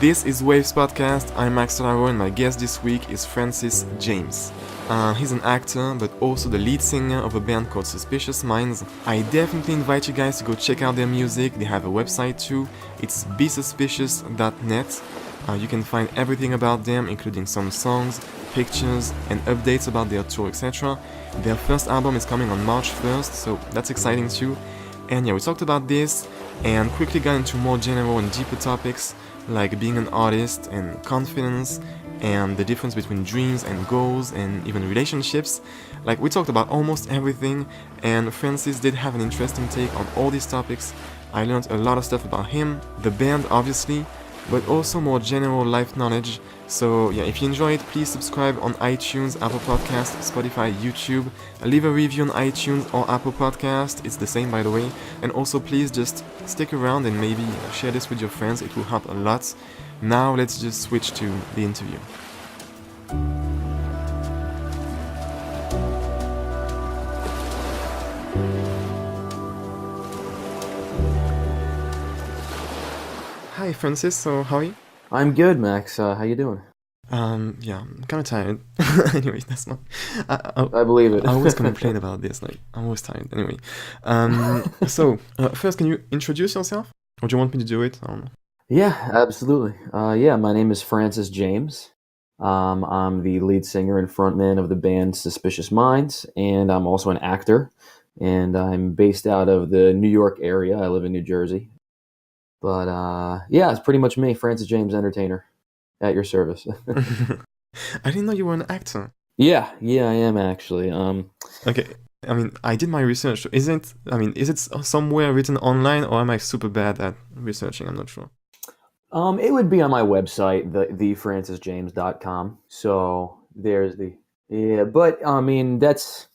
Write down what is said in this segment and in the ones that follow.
This is Waves Podcast. I'm Max Solaro and my guest this week is Francis James. He's an actor, but also the lead singer of a band called Suspicious Minds. I definitely invite you guys to go check out their music. They have a website too. It's besuspicious.net. You can find everything about them, including some songs, pictures, and updates about their tour, etc. Their first album is coming on March 1st, so that's exciting too. And yeah, we talked about this and quickly got into more general and deeper topics like being an artist and confidence and the difference between dreams and goals and even relationships. Like, we talked about almost everything, and Francis did have an interesting take on all these topics. I learned a lot of stuff about him, the band obviously, but also more general life knowledge. So yeah, if you enjoy it, please subscribe on iTunes, Apple Podcast, Spotify, YouTube. Leave a review on iTunes or Apple Podcast. It's the same, by the way. And also please just stick around and maybe share this with your friends. It will help a lot. Now let's just switch to the interview. Hi Francis, so how are you? I'm good, Max. How you doing? Yeah, I'm kind of tired. Anyway, that's not. I believe it. I always complain about this. Like, I'm always tired. Anyway, so first, can you introduce yourself, or do you want me to do it? I don't know. Yeah, absolutely. My name is Francis James. I'm the lead singer and frontman of the band Suspicious Minds, and I'm also an actor. And I'm based out of the New York area. I live in New Jersey. But yeah, it's pretty much me, Francis James, entertainer, at your service. I didn't know you were an actor. Yeah, I am actually. Okay, I mean, I did my research. Is it somewhere written online, or am I super bad at researching? I'm not sure. It would be on my website, thefrancisjames.com. So there's but I mean, that's,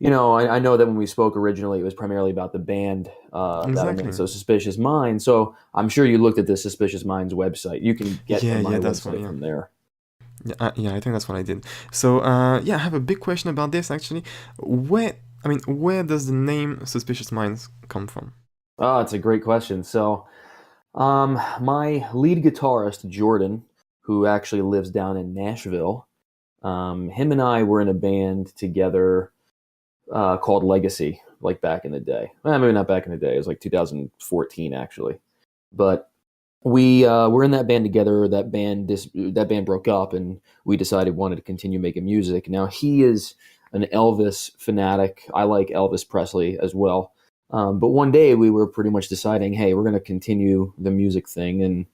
I know that when we spoke originally, it was primarily about the band that I'm Exactly. in, so Suspicious Minds. So I'm sure you looked at the Suspicious Minds website. You can get to my website from there. Yeah, I think that's what I did. So, yeah, I have a big question about this actually. Where does the name Suspicious Minds come from? Oh, it's a great question. So, my lead guitarist, Jordan, who actually lives down in Nashville, him and I were in a band together called Legacy, like back in the day. Well, maybe not back in the day. It was like 2014, actually. But we were in that band together. That band broke up, and we decided we wanted to continue making music. Now, he is an Elvis fanatic. I like Elvis Presley as well. But one day we were pretty much deciding, hey, we're going to continue the music thing, and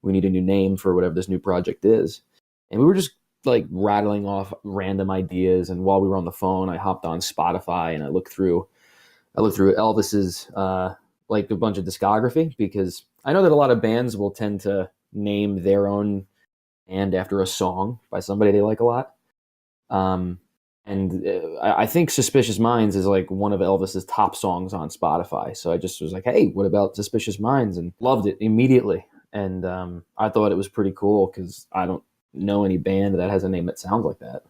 we need a new name for whatever this new project is. And we were just like rattling off random ideas. And while we were on the phone, I hopped on Spotify and I looked through Elvis's like a bunch of discography, because I know that a lot of bands will tend to name their own band after a song by somebody they like a lot. I think Suspicious Minds is like one of Elvis's top songs on Spotify. So I just was like, hey, what about Suspicious Minds? And loved it immediately. And I thought it was pretty cool because I don't know any band that has a name that sounds like that.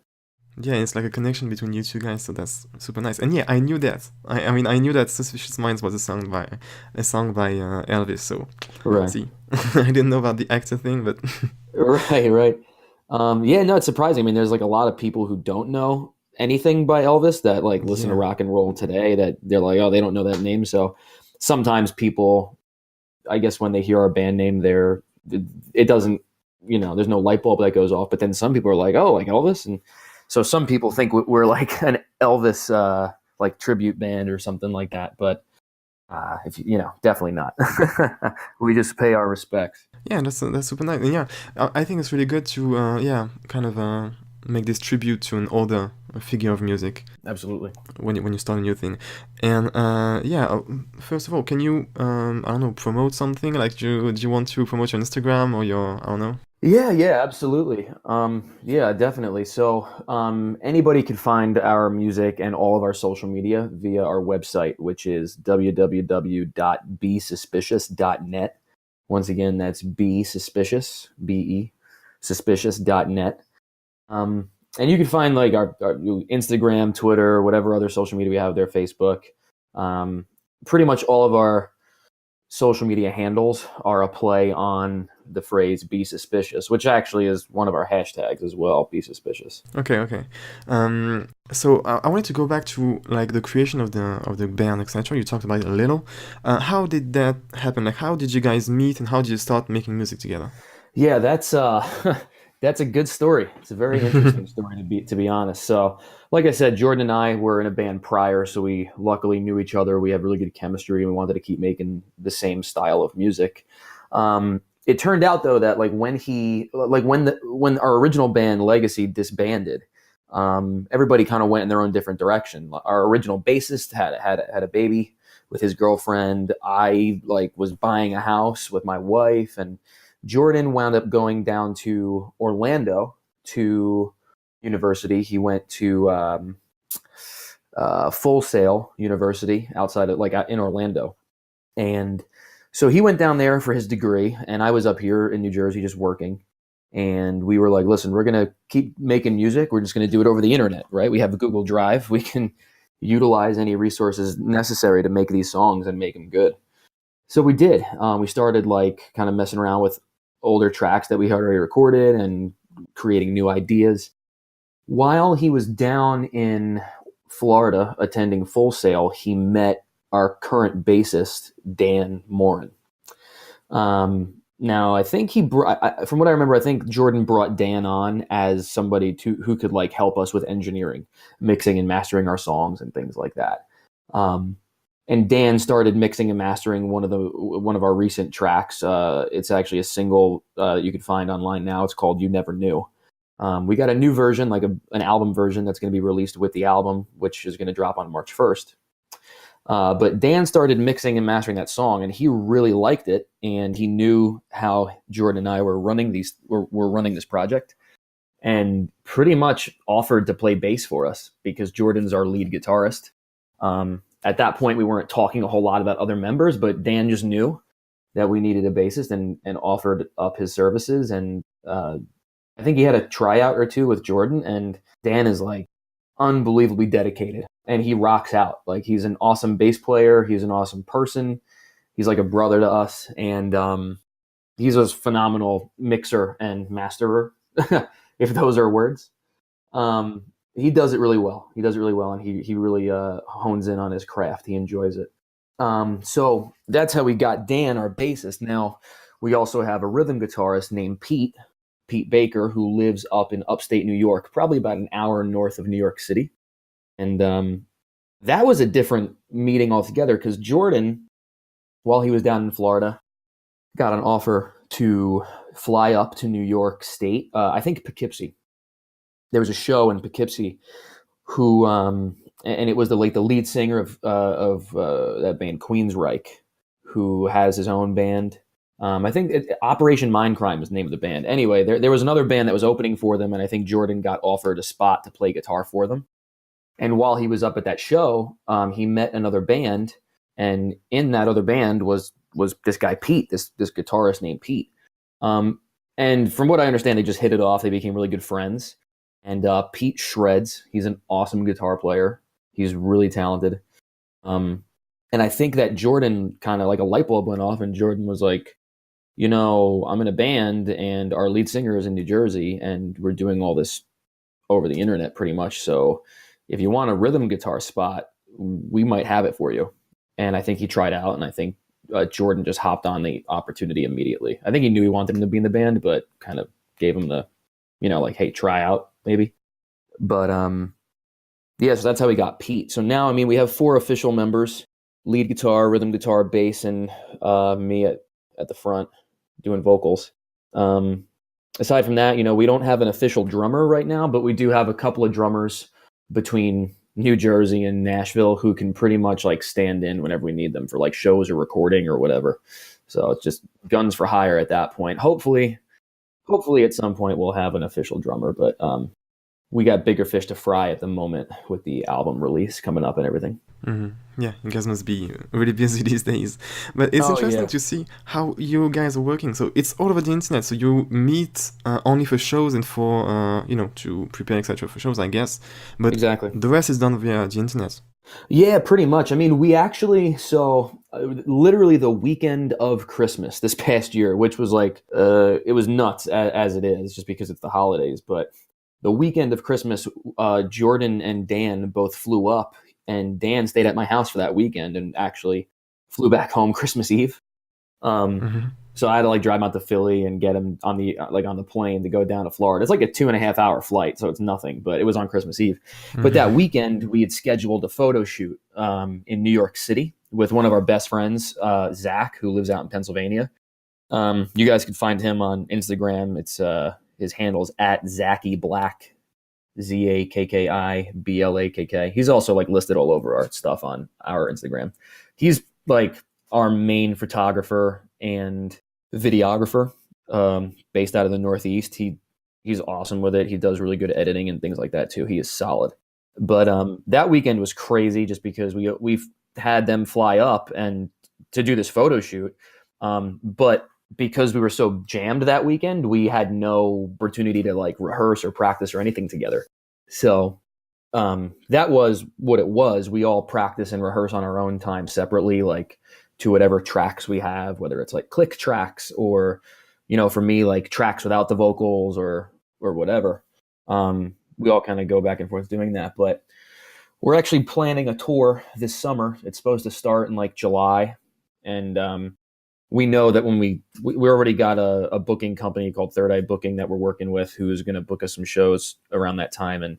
Yeah, it's like a connection between you two guys, so that's super nice. And yeah, I knew that. I knew that "Suspicious Minds" was a song by Elvis. So, Right. see, I didn't know about the actor thing, but Right. Yeah, no, it's surprising. I mean, there's like a lot of people who don't know anything by Elvis that like listen to yeah, rock and roll today, that they're like, oh, they don't know that name. So sometimes people, I guess when they hear our band name, it doesn't, there's no light bulb that goes off. But then some people are like, oh, like Elvis. And so some people think we're like an Elvis like tribute band or something like that. But if definitely not. We just pay our respects. yeah, that's super nice. And yeah, I think it's really good to kind of make this tribute to an older figure of music Absolutely. when you start a new thing. And first of all, can you I don't know, promote something? Like, do you want to promote your Instagram or your, I don't know? Yeah, absolutely. Yeah, definitely. So, anybody can find our music and all of our social media via our website, which is www.besuspicious.net. Once again, that's suspicious, suspicious.net. And you can find like our Instagram, Twitter, whatever other social media we have there, Facebook. Pretty much all of our social media handles are a play on the phrase "be suspicious," which actually is one of our hashtags as well. Be suspicious. Okay. So I wanted to go back to like the creation of the band, etc. You talked about it a little. How did that happen? Like, how did you guys meet, and how did you start making music together? Yeah, that's that's a good story. It's a very interesting story to be honest. So, like I said, Jordan and I were in a band prior, so we luckily knew each other. We had really good chemistry, and we wanted to keep making the same style of music. It turned out though that when our original band Legacy disbanded, everybody kind of went in their own different direction. Our original bassist had a baby with his girlfriend. I was buying a house with my wife, and Jordan wound up going down to Orlando to university. He went to Full Sail University outside of in Orlando, and so he went down there for his degree, and I was up here in New Jersey just working. And we were like, listen, we're going to keep making music. We're just going to do it over the internet, right? We have a Google Drive. We can utilize any resources necessary to make these songs and make them good. So we did. We started kind of messing around with older tracks that we had already recorded and creating new ideas. While he was down in Florida attending Full Sail, he met our current bassist, Dan Morin. Now, I think from what I remember, I think Jordan brought Dan on as somebody who could help us with engineering, mixing and mastering our songs and things like that. And Dan started mixing and mastering one of our recent tracks. It's actually a single you could find online now. It's called "You Never Knew." We got a new version, an album version that's going to be released with the album, which is going to drop on March 1st. But Dan started mixing and mastering that song, and he really liked it, and he knew how Jordan and I were running this project, and pretty much offered to play bass for us because Jordan's our lead guitarist. At that point, we weren't talking a whole lot about other members, but Dan just knew that we needed a bassist and offered up his services. And I think he had a tryout or two with Jordan, and Dan is unbelievably dedicated, and he rocks out. He's an awesome bass player. He's an awesome person. He's like a brother to us, and he's a phenomenal mixer and masterer, if those are words. He does it really well. And he really hones in on his craft. He enjoys it. So that's how we got Dan, our bassist. Now, we also have a rhythm guitarist named Pete Baker, who lives up in upstate New York, probably about an hour north of New York City. And that was a different meeting altogether because Jordan, while he was down in Florida, got an offer to fly up to New York State. I think Poughkeepsie. There was a show in Poughkeepsie who, and it was the lead singer of that band Queensryche, who has his own band. I think Operation Mindcrime is the name of the band. Anyway, there was another band that was opening for them, and I think Jordan got offered a spot to play guitar for them. And while he was up at that show, he met another band, and in that other band was this guy Pete, this guitarist named Pete. And from what I understand, they just hit it off. They became really good friends. And Pete shreds. He's an awesome guitar player. He's really talented. And I think that Jordan kind of a light bulb went off, and Jordan was like, I'm in a band, and our lead singer is in New Jersey, and we're doing all this over the internet pretty much. So if you want a rhythm guitar spot, we might have it for you. And I think he tried out, and I think Jordan just hopped on the opportunity immediately. I think he knew he wanted him to be in the band, but kind of gave him the, hey, try out maybe. But so that's how we got Pete. So now, we have 4 official members: lead guitar, rhythm guitar, bass, and me at the front doing vocals. Aside from that, we don't have an official drummer right now, but we do have a couple of drummers between New Jersey and Nashville who can pretty much stand in whenever we need them for shows or recording or whatever. So it's just guns for hire at that point. Hopefully at some point we'll have an official drummer, but we got bigger fish to fry at the moment with the album release coming up and everything. Mm-hmm. Yeah, you guys must be really busy these days. But it's interesting to see how you guys are working. So it's all over the internet. So you meet only for shows and for, to prepare, etc. for shows, I guess. But exactly. The rest is done via the internet. Yeah, pretty much. We actually, literally the weekend of Christmas this past year, which was like it was nuts as it is, just because it's the holidays. But the weekend of Christmas, Jordan and Dan both flew up, and Dan stayed at my house for that weekend and actually flew back home Christmas Eve. Um, Mm-hmm. so I had to like drive him out to Philly and get him on the on the plane to go down to Florida. It's like a 2.5 hour flight, so it's nothing. But it was on Christmas Eve. But that Mm-hmm. weekend, we had scheduled a photo shoot in New York City with one of our best friends, Zach, who lives out in Pennsylvania. You guys can find him on Instagram. It's his handle is at Zachy Black, ZAKKIBLAKK. He's also like listed all over our stuff on our Instagram. He's like our main photographer and videographer, based out of the Northeast. He's awesome with it. He does really good editing and things like that too. He is solid. But that weekend was crazy just because we've had them fly up and to do this photo shoot. But because we were so jammed that weekend, we had no opportunity to like rehearse or practice or anything together. So that was what it was. We all practice and rehearse on our own time separately, like to whatever tracks we have, whether it's like click tracks or, for me, like tracks without the vocals or whatever. We all kind of go back and forth doing that. But we're actually planning a tour this summer. It's supposed to start in like July. And we know that when we already got a booking company called Third Eye Booking that we're working with, who's going to book us some shows around that time. And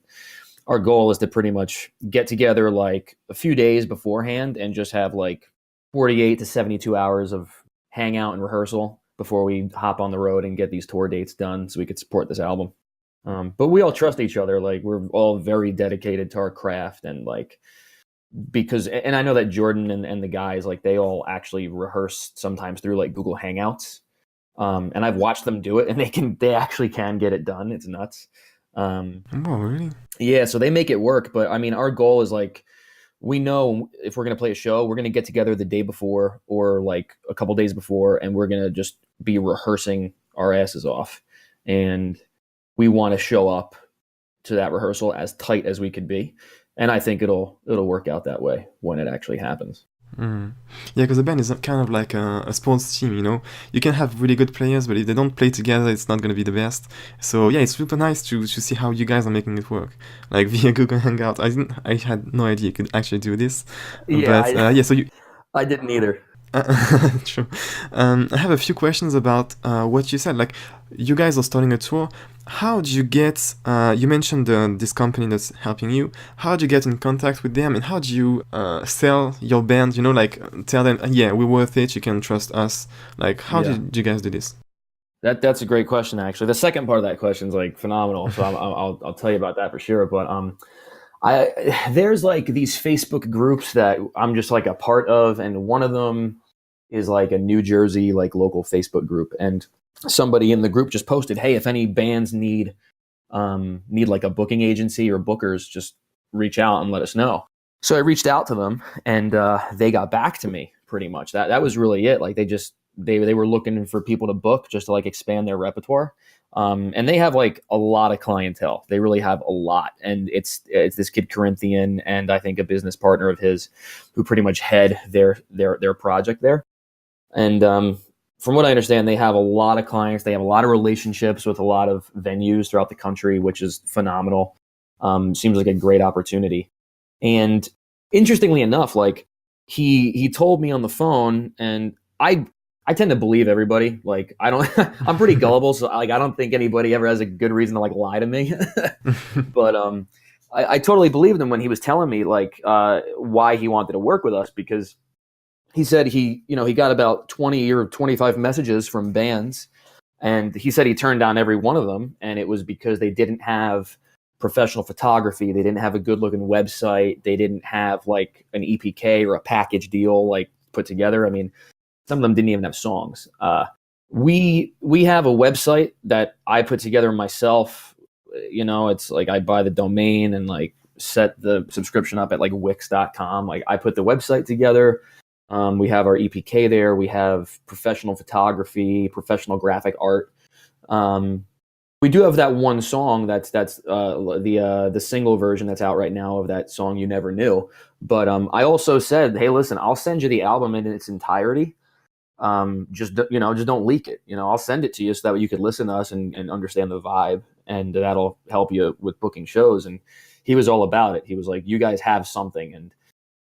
our goal is to pretty much get together like a few days beforehand and just have like 48 to 72 hours of hangout and rehearsal before we hop on the road and get these tour dates done so we could support this album. But we all trust each other. Like we're all very dedicated to our craft, and like, and I know that Jordan and the guys, like they all actually rehearse sometimes through like Google Hangouts. And I've watched them do it, and they actually can get it done. It's nuts. Oh, really? Yeah, so they make it work. But I mean, our goal is like, we know if we're going to play a show, we're going to get together the day before or like a couple days before, and we're going to just be rehearsing our asses off. And we want to show up to that rehearsal as tight as we could be. And I think it'll work out that way when it actually happens. Mm. Yeah, because the band is kind of like a sports team, you know? You can have really good players, but if they don't play together, it's not going to be the best. So yeah, it's super nice to see how you guys are making it work. Like via Google Hangout. I had no idea you could actually do this. Yeah, But yeah, so you... I didn't either. True. I have a few questions about what you said. Like, you guys are starting a tour. How do you get? You mentioned this company that's helping you. How do you get in contact with them, and how do you sell your band? You know, like tell them, yeah, we're worth it. You can trust us. Like, how Yeah. did you guys do this? That's a great question, actually. The second part of that question is like phenomenal. So I'll tell you about that for sure. But there's like these Facebook groups that I'm just like a part of, and one of them is like a New Jersey like local Facebook group, and somebody in the group just posted, "Hey, if any bands need like a booking agency or bookers, just reach out and let us know." So I reached out to them, and they got back to me pretty much. That was really it. Like they were looking for people to book just to like expand their repertoire. And they have like a lot of clientele. They really have a lot. And it's this kid Corinthian, and I think a business partner of his, who pretty much head their project there. And from what I understand, they have a lot of clients. They have a lot of relationships with a lot of venues throughout the country, which is phenomenal. Seems like a great opportunity. And interestingly enough, like he told me on the phone, and I tend to believe everybody. Like I don't, I'm pretty gullible, so like I don't think anybody ever has a good reason to like lie to me. But I totally believed him when he was telling me like why he wanted to work with us, because he said he got about 20 or 25 messages from bands, and he said he turned down every one of them, and it was because they didn't have professional photography, they didn't have a good looking website, they didn't have like an EPK or a package deal like put together. I mean, some of them didn't even have songs. We have a website that I put together myself. It's like I buy the domain and like set the subscription up at like Wix.com. Like I put the website together. We have our EPK there. We have professional photography, professional graphic art. We do have that one song the single version that's out right now of that song "You Never Knew." But I also said, hey, listen, I'll send you the album in its entirety. Just don't leak it. I'll send it to you so that you could listen to us and understand the vibe, and that'll help you with booking shows. And he was all about it. He was like, you guys have something, and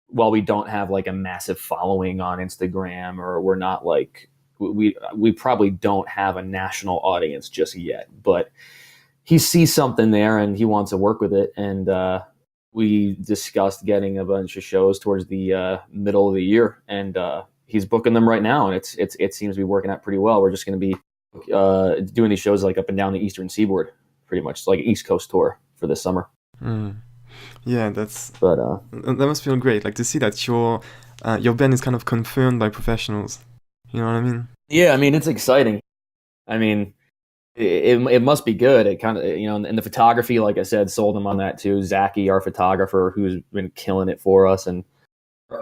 while we don't have like a massive following on Instagram, or we're not like we probably don't have a national audience just yet, but he sees something there and he wants to work with it. And we discussed getting a bunch of shows towards the middle of the year, and he's booking them right now, and it seems to be working out pretty well. We're just going to be doing these shows like up and down the Eastern Seaboard, pretty much like East Coast tour for this summer. Yeah, that must feel great. Like to see that your band is kind of confirmed by professionals. You know what I mean? Yeah, I mean it's exciting. I mean, it must be good. It kind of and the photography, like I said, sold him on that too. Zachy, our photographer, who's been killing it for us, and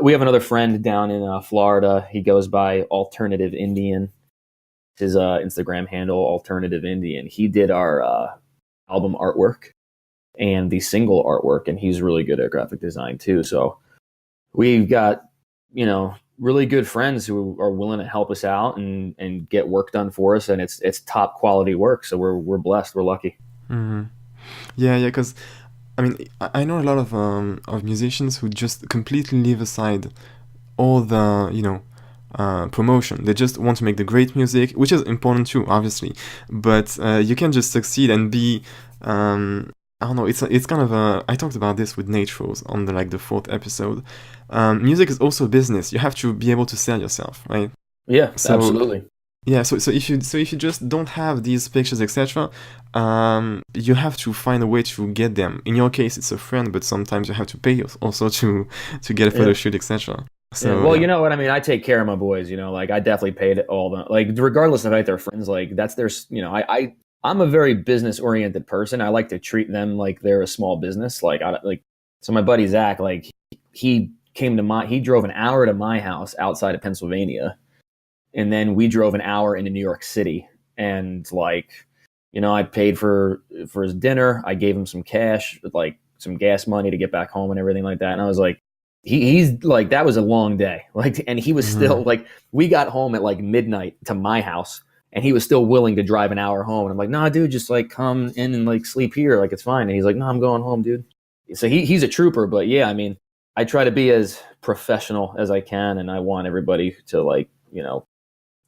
we have another friend down in Florida. He goes by Alternative Indian. His Instagram handle, Alternative Indian. He did our album artwork and the single artwork, and he's really good at graphic design too. So we've got really good friends who are willing to help us out and get work done for us, and it's top quality work. So we're blessed. We're lucky. Mm-hmm. Yeah, because I mean, I know a lot of musicians who just completely leave aside all the promotion. They just want to make the great music, which is important too, obviously. But you can just succeed and be I don't know. It's kind of I talked about this with Nate Rose on the 4th episode. Music is also a business. You have to be able to sell yourself, right? Yeah, absolutely. Yeah, so if you just don't have these pictures, etc., you have to find a way to get them. In your case, it's a friend, but sometimes you have to pay also to get a photo shoot, etc. So well, you know what I mean. I take care of my boys. I definitely paid all the regardless of if they're friends. That's their. I'm a very business oriented person. I like to treat them like they're a small business. So my buddy Zach, he drove an hour to my house outside of Pennsylvania. And then we drove an hour into New York City, and I paid for his dinner. I gave him some cash, some gas money to get back home and everything like that. And I was like, he's that was a long day. And he was still we got home at midnight to my house, and he was still willing to drive an hour home. And I'm like, nah, dude, just come in and sleep here. It's fine. And he's like, no, I'm going home, dude. So he's a trooper. But yeah, I mean, I try to be as professional as I can, and I want everybody to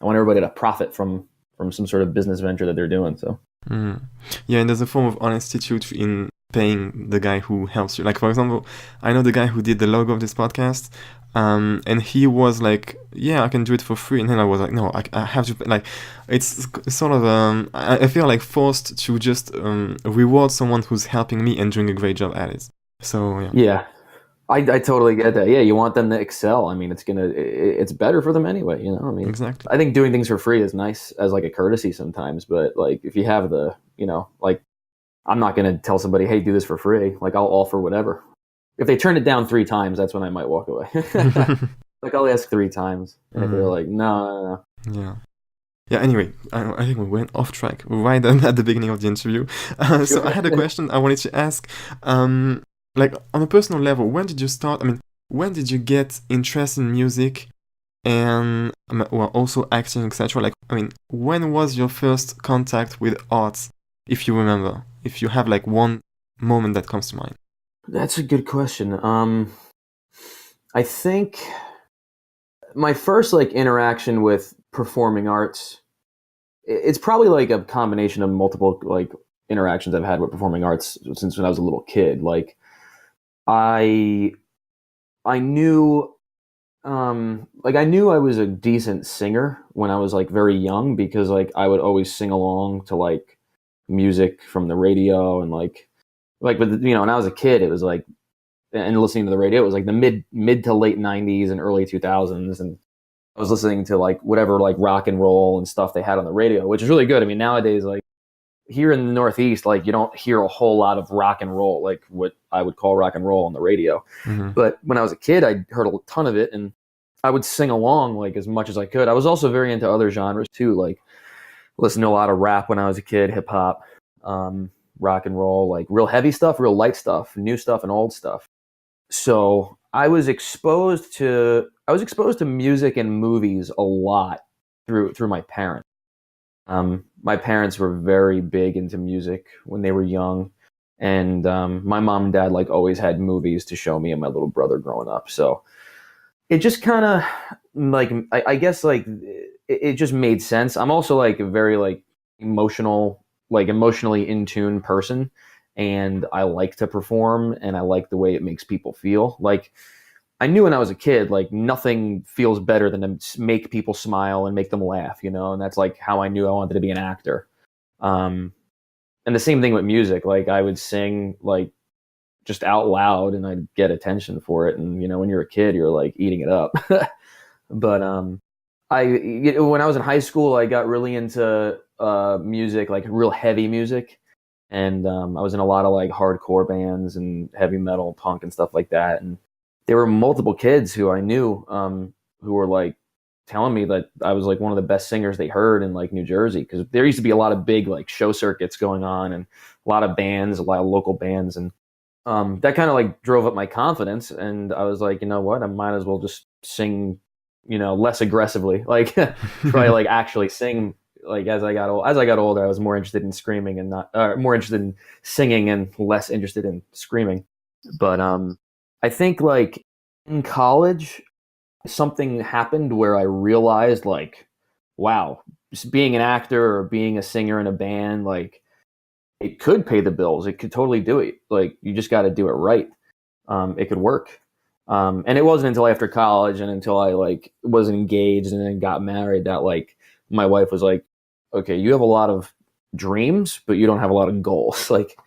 I want everybody to profit from some sort of business venture that they're doing. So yeah, and there's a form of honesty too in paying the guy who helps you. For example, I know the guy who did the logo of this podcast, and he was like, yeah, I can do it for free. And then I was like, no, I have to pay. It's sort of I feel forced to just reward someone who's helping me and doing a great job at it. So yeah. I totally get that. Yeah, you want them to excel. I mean, it's better for them anyway. I mean, exactly. I think doing things for free is nice as a courtesy sometimes. But if you have the, I'm not going to tell somebody, hey, do this for free. I'll offer whatever. If they turn it down 3 times, that's when I might walk away. I'll ask 3 times, and if they're like, no. Yeah. Anyway, I think we went off track right at the beginning of the interview. Sure. So I had a question I wanted to ask. On a personal level, when did you start? I mean, when did you get interested in music and also acting, etc.? When was your first contact with art, if you remember? If you have one moment that comes to mind. That's a good question. I think my first interaction with performing arts, it's probably a combination of multiple interactions I've had with performing arts since when I was a little kid. I knew I knew I was a decent singer when I was very young, because I would always sing along to music from the radio, and but when I was a kid, it was and listening to the radio, it was the mid to late 90s and early 2000s, and I was listening to whatever rock and roll and stuff they had on the radio, which is really good. I mean, nowadays here in the Northeast, you don't hear a whole lot of rock and roll, what I would call rock and roll on the radio. Mm-hmm. But when I was a kid, I heard a ton of it, and I would sing along as much as I could. I was also very into other genres too, listened to a lot of rap when I was a kid, hip hop. rock and roll, like real heavy stuff, real light stuff, new stuff, and old stuff. So I was exposed to music and movies a lot through my parents. My parents were very big into music when they were young, and my mom and dad like always had movies to show me and my little brother growing up. So it just kind of like I guess like it just made sense. I'm also like a very like emotionally in tune person, and I like to perform, and I like the way it makes people feel. Like I knew when I was a kid, like nothing feels better than to make people smile and make them laugh, you know, and that's like how I knew I wanted to be an actor. Um, and the same thing with music, like I would sing like just out loud and I'd get attention for it. And, you know, when you're a kid, you're like eating it up. But when I was in high school, I got really into music, like real heavy music. And I was in a lot of like hardcore bands and heavy metal, punk, and stuff like that. And there were multiple kids who I knew who were like telling me that I was like one of the best singers they heard in like New Jersey, because there used to be a lot of big like show circuits going on and a lot of bands, a lot of local bands, and that kind of like drove up my confidence. And I was like, you know what, I might as well just sing, you know, less aggressively, like try like actually sing. Like as I got older, I was more interested in screaming and not more interested in singing and less interested in screaming. But I think like in college, something happened where I realized like, wow, just being an actor or being a singer in a band, like it could pay the bills. It could totally do it. Like you just got to do it right. It could work. And it wasn't until after college and until I like was engaged and then got married that like my wife was like, okay, you have a lot of dreams, but you don't have a lot of goals. Like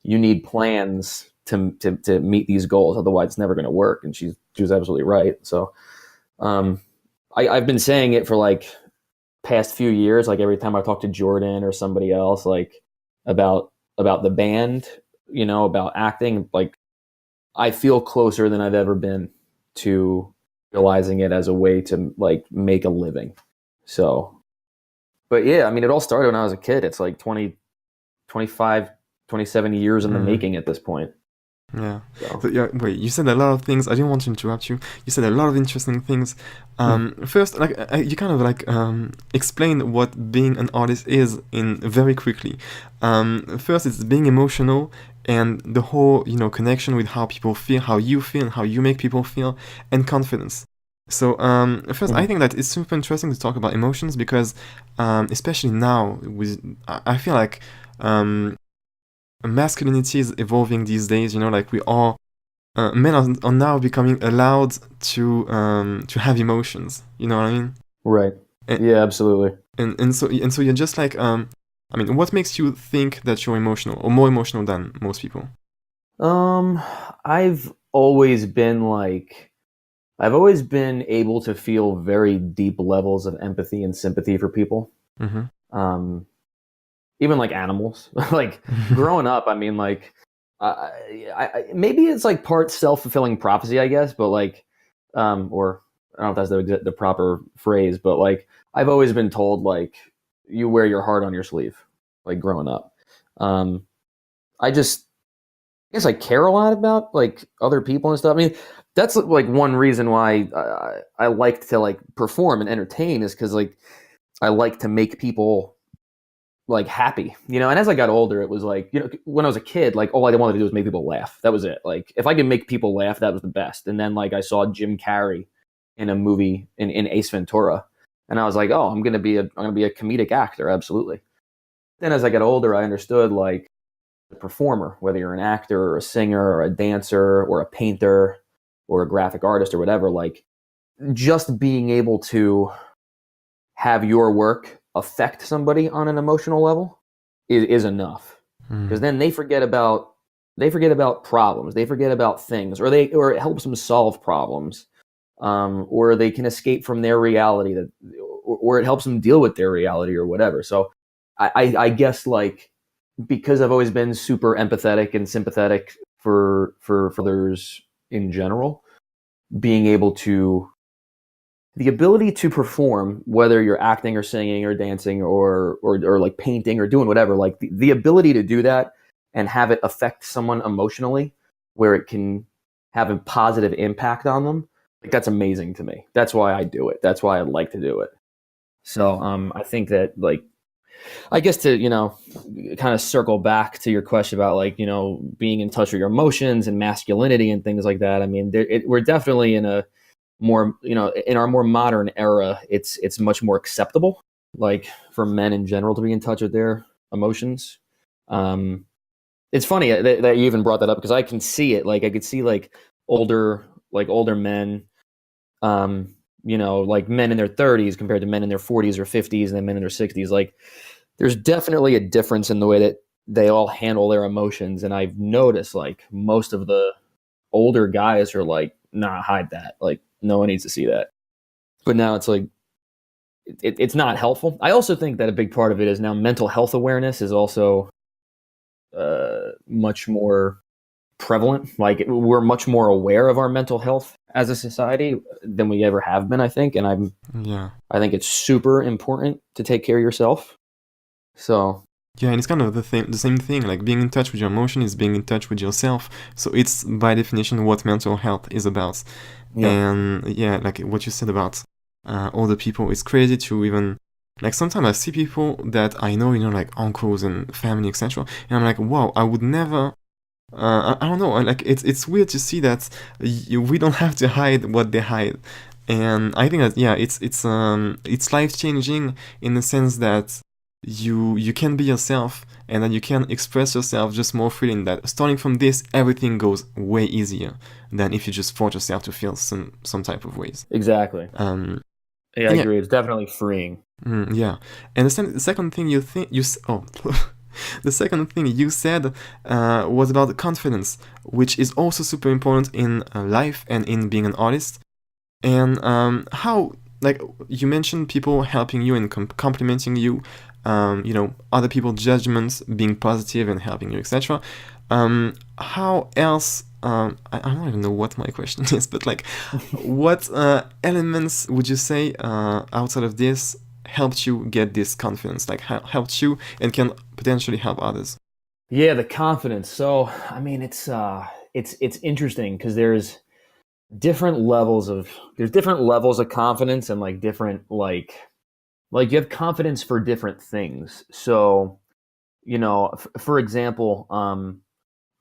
you need plans to meet these goals. Otherwise it's never going to work. And she was absolutely right. So, I've been saying it for like past few years, like every time I talk to Jordan or somebody else, like about the band, you know, about acting, like I feel closer than I've ever been to realizing it as a way to like make a living. So, but yeah, I mean, it all started when I was a kid. It's like 20, 25, 27 years in the making at this point. Yeah. So, yeah. Wait. You said a lot of things. I didn't want to interrupt you. You said a lot of interesting things. First, like you kind of like explained what being an artist is in very quickly. First, it's being emotional and the whole connection with how people feel, how you feel, and how you make people feel, and confidence. So first, I think that it's super interesting to talk about emotions because, especially now, I feel like. Masculinity is evolving these days, like we are men are now becoming allowed to have emotions, you know what I mean? Right. Yeah, absolutely. And so you're just like I mean, what makes you think that you're emotional or more emotional than most people? I've always been able to feel very deep levels of empathy and sympathy for people. Even like animals. Like growing up, I mean, like maybe it's like part self-fulfilling prophecy, I guess, but like or I don't know if that's the proper phrase, but like I've always been told like you wear your heart on your sleeve, like growing up. I guess I care a lot about like other people and stuff. I mean, that's like one reason why I like to like perform and entertain, is because like I like to make people like happy, and as I got older, it was like, when I was a kid, like all I wanted to do was make people laugh. That was it. Like if I could make people laugh, that was the best. And then like I saw Jim Carrey in a movie in Ace Ventura, and I was like, oh, I'm gonna be a comedic actor, absolutely. Then as I got older, I understood like the performer, whether you're an actor or a singer or a dancer or a painter or a graphic artist or whatever, like just being able to have your work affect somebody on an emotional level is enough, because then they forget about problems, they forget about things, or it helps them solve problems, or they can escape from their reality, or it helps them deal with their reality or whatever. So I guess like because I've always been super empathetic and sympathetic for others in general, being able to the ability to perform, whether you're acting or singing or dancing or like painting or doing whatever, like the ability to do that and have it affect someone emotionally where it can have a positive impact on them, like that's amazing to me. That's why I do it. That's why I like to do it. So I think that, like, I guess to, kind of circle back to your question about, like, being in touch with your emotions and masculinity and things like that. I mean, we're definitely in a more, in our more modern era, it's much more acceptable, like, for men in general to be in touch with their emotions. Um, it's funny that you even brought that up, because I can see it. Like, I could see, like, older men, like men in their 30s compared to men in their 40s or 50s, and then men in their 60s. Like, there's definitely a difference in the way that they all handle their emotions. And I've noticed, like, most of the older guys are like, nah, hide that. Like, no one needs to see that. But now it's like, it's not helpful. I also think that a big part of it is now mental health awareness is also much more prevalent. Like, we're much more aware of our mental health as a society than we ever have been, I think. And Yeah. I think it's super important to take care of yourself. So Yeah, and it's kind of the same thing. Like, being in touch with your emotion is being in touch with yourself. So it's by definition what mental health is about. yeah, And yeah, like what you said about older people, it's crazy to even, like, sometimes I see people that I know, like uncles and family, etc. And I'm like, wow, I would never. I don't know. Like, it's weird to see that we don't have to hide what they hide. And I think that, yeah, it's life changing in the sense that you can be yourself, and then you can express yourself just more freely. In that, starting from this, everything goes way easier than if you just force yourself to feel some type of ways. exactly. Yeah, I And yeah, agree. It's definitely freeing. yeah. And the second thing you think oh, the second thing you said was about confidence, which is also super important in life and in being an artist. And how, like, you mentioned people helping you and complimenting you, other people's judgments being positive and helping you, etc. How else? I don't even know what my question is, but, like, what elements would you say outside of this helped you get this confidence? Like, helped you and can potentially help others? Yeah, the confidence. So, I mean, it's interesting because there's different levels of confidence, and, like, different, like you have confidence for different things. So, for example,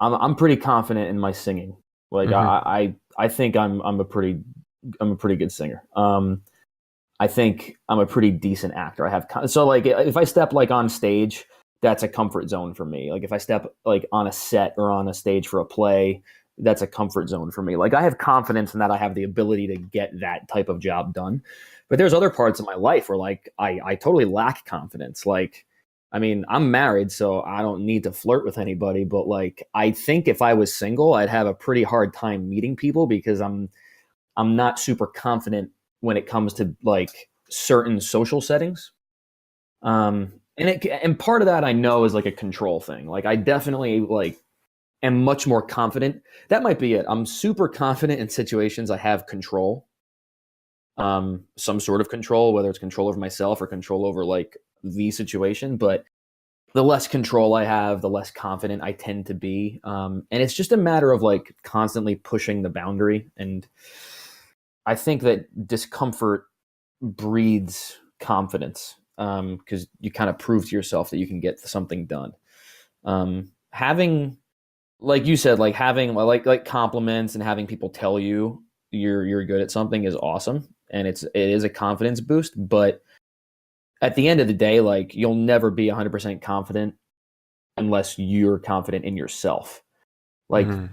I'm pretty confident in my singing. Like, Mm-hmm. I think I'm a pretty good singer. I think I'm a pretty decent actor. So, like, if I step, like, on stage, that's a comfort zone for me. Like, if I step, like, on a set or on a stage for a play, that's a comfort zone for me. Like, I have confidence in that I have the ability to get that type of job done. But there's other parts of my life where, like, I totally lack confidence. Like, I mean, I'm married, so I don't need to flirt with anybody. But, like, I think if I was single, I'd have a pretty hard time meeting people because I'm not super confident when it comes to, like, certain social settings. And part of that I know is, like, a control thing. Like, I definitely, like, am much more confident. That might be it. I'm super confident in situations I have control. Some sort of control, whether it's control over myself or control over, like, the situation. But the less control I have, the less confident I tend to be. And it's just a matter of, like, constantly pushing the boundary. And I think that discomfort breeds confidence, because you kind of prove to yourself that you can get something done. Having, like you said, like, having, like compliments and having people tell you you're good at something is awesome, and it is a confidence boost. But at the end of the day, like, you'll never be 100% confident unless you're confident in yourself. Like, Mm-hmm.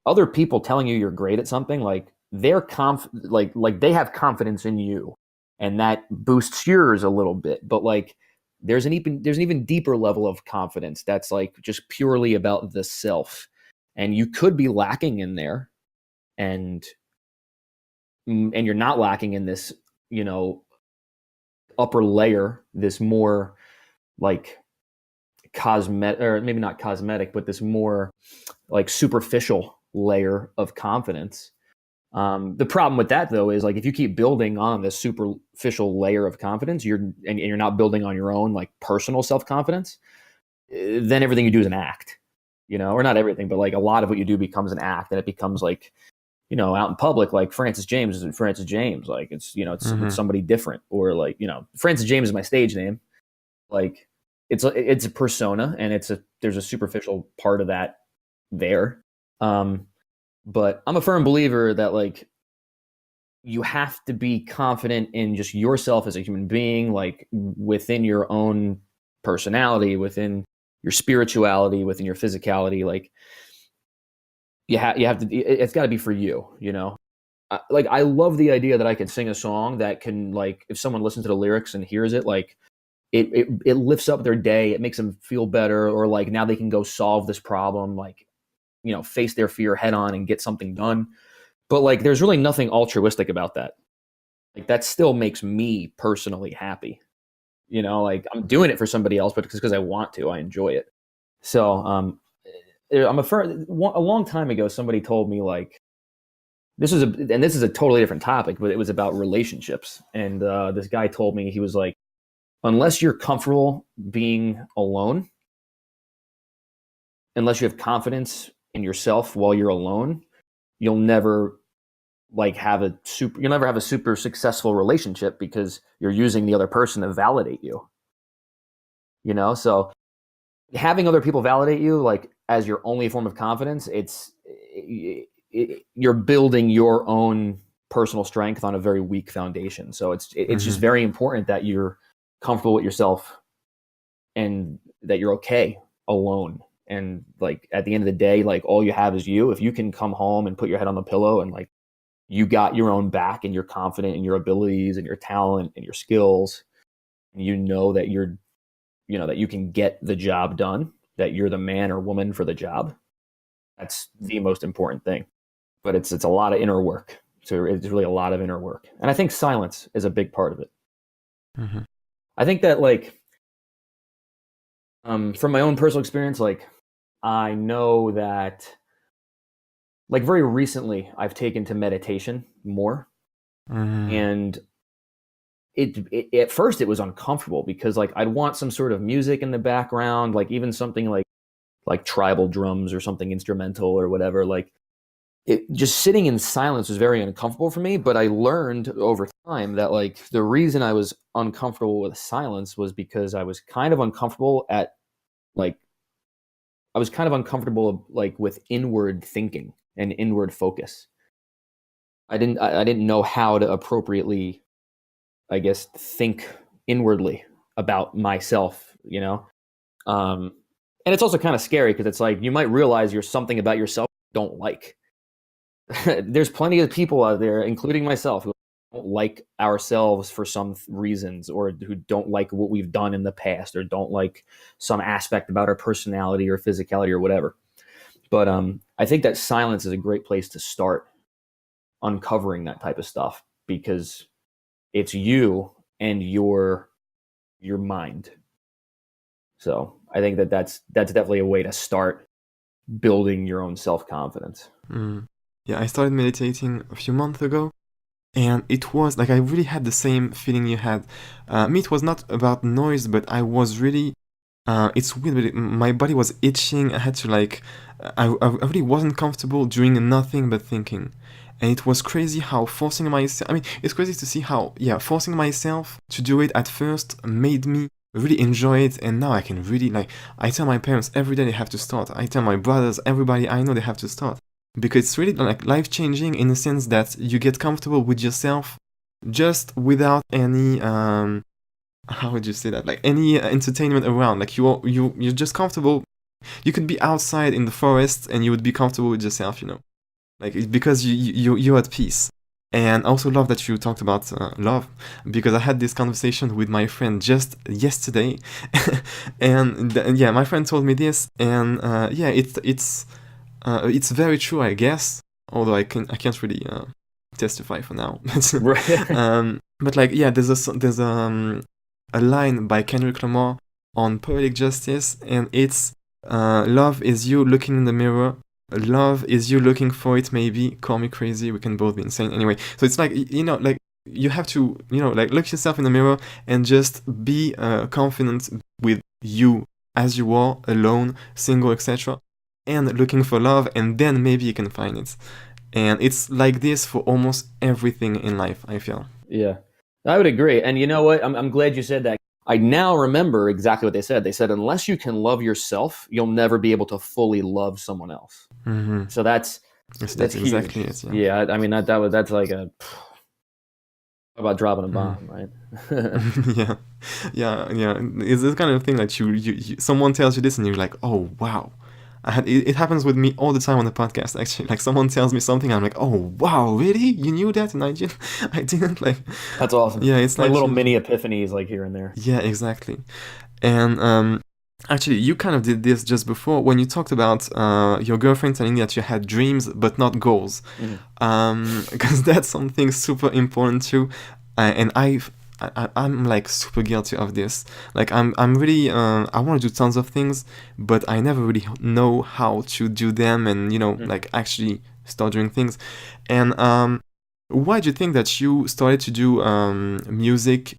other people telling you you're great at something, like, like they have confidence in you, and that boosts yours a little bit. But, like, there's an even deeper level of confidence that's, like, just purely about the self, and you could be lacking in there, and you're not lacking in this, upper layer, this more, like, cosmetic, or maybe not cosmetic, but this more, like, superficial layer of confidence. The problem with that though is like if you keep building on this superficial layer of confidence, you're not building on your own like personal self confidence, then everything you do is an act, or not everything, but like a lot of what you do becomes an act, and it becomes like, out in public, like Francis James isn't Francis James, like it's somebody different, or like Francis James is my stage name, like it's a persona, and there's a superficial part of that there. But I'm a firm believer that like you have to be confident in just yourself as a human being, like within your own personality, within your spirituality, within your physicality. Like you have to. It's got to be for you. Like I love the idea that I can sing a song that can, like, if someone listens to the lyrics and hears it, like it lifts up their day. It makes them feel better, or like now they can go solve this problem. Like, face their fear head on and get something done. But like, there's really nothing altruistic about that. Like that still makes me personally happy. Like I'm doing it for somebody else, but it's because I want to, I enjoy it. So, a long time ago, somebody told me like, this is a totally different topic, but it was about relationships. And this guy told me, he was like, unless you're comfortable being alone, unless you have confidence in yourself while you're alone, you'll never have a super successful relationship, because you're using the other person to validate you. So having other people validate you like as your only form of confidence, you're building your own personal strength on a very weak foundation. So it's just very important that you're comfortable with yourself and that you're okay alone. And like at the end of the day, like all you have is you. If you can come home and put your head on the pillow and like you got your own back, and you're confident in your abilities and your talent and your skills, and that that you can get the job done, that you're the man or woman for the job, that's the most important thing. But it's a lot of inner work. So it's really a lot of inner work. And I think silence is a big part of it. I think that like, from my own personal experience, like I know that like very recently I've taken to meditation more. And it at first it was uncomfortable, because like I'd want some sort of music in the background, like even something like tribal drums or something instrumental or whatever. Like it just sitting in silence was very uncomfortable for me. But I learned over time that like the reason I was uncomfortable with silence was because I was kind of uncomfortable with inward thinking and inward focus. I didn't know how to appropriately, I guess, think inwardly about myself, and it's also kind of scary, because it's like you might realize you're something about yourself you don't like. There's plenty of people out there, including myself, who don't like ourselves for some reasons, or who don't like what we've done in the past, or don't like some aspect about our personality or physicality or whatever. But I think that silence is a great place to start uncovering that type of stuff, because it's you and your mind. So I think that's definitely a way to start building your own self-confidence. Yeah, I started meditating a few months ago, and it was like I really had the same feeling you had. Me, it was not about noise, but I was really. It's weird, but my body was itching. I had to I really wasn't comfortable doing nothing but thinking. And it was crazy how forcing myself, it's crazy to see how, forcing myself to do it at first made me really enjoy it. And now I can really, I tell my parents every day they have to start. I tell my brothers, everybody I know they have to start. Because it's really life-changing in the sense that you get comfortable with yourself just without any, how would you say that? Like any entertainment around. Like you're just comfortable. You could be outside in the forest and you would be comfortable with yourself, Like it's because you're at peace. And I also love that you talked about love, because I had this conversation with my friend just yesterday, and my friend told me this, and it's very true, I guess. Although I can't really testify for now. But there's a line by Kendrick Lamar on Poetic Justice, and it's love is you looking in the mirror, love is you looking for it, maybe. Call me crazy, we can both be insane. Anyway, so it's like, like, you have to, like, look yourself in the mirror and just be confident with you as you are, alone, single, etc., and looking for love, and then maybe you can find it. And it's like this for almost everything in life, I feel. Yeah, I would agree. And you know what? I'm glad you said that. I now remember exactly what they said. They said, unless you can love yourself, you'll never be able to fully love someone else. Mm-hmm. So that's exactly huge. it. Yeah. I mean, that's like about dropping a bomb, right? yeah, yeah. It's this kind of thing that you someone tells you this and you're like, oh wow. It happens with me all the time on the podcast, actually. Like, someone tells me something, I'm like, oh wow, really? You knew that and I didn't, like. That's awesome. Yeah, it's like little you, mini epiphanies, like here and there. Yeah, exactly. And actually, you kind of did this just before when you talked about your girlfriend telling you that you had dreams but not goals, because that's something super important too. And I'm like super guilty of this. Like, I'm really I want to do tons of things, but I never really know how to do them, and like, actually start doing things. And why do you think that you started to do music?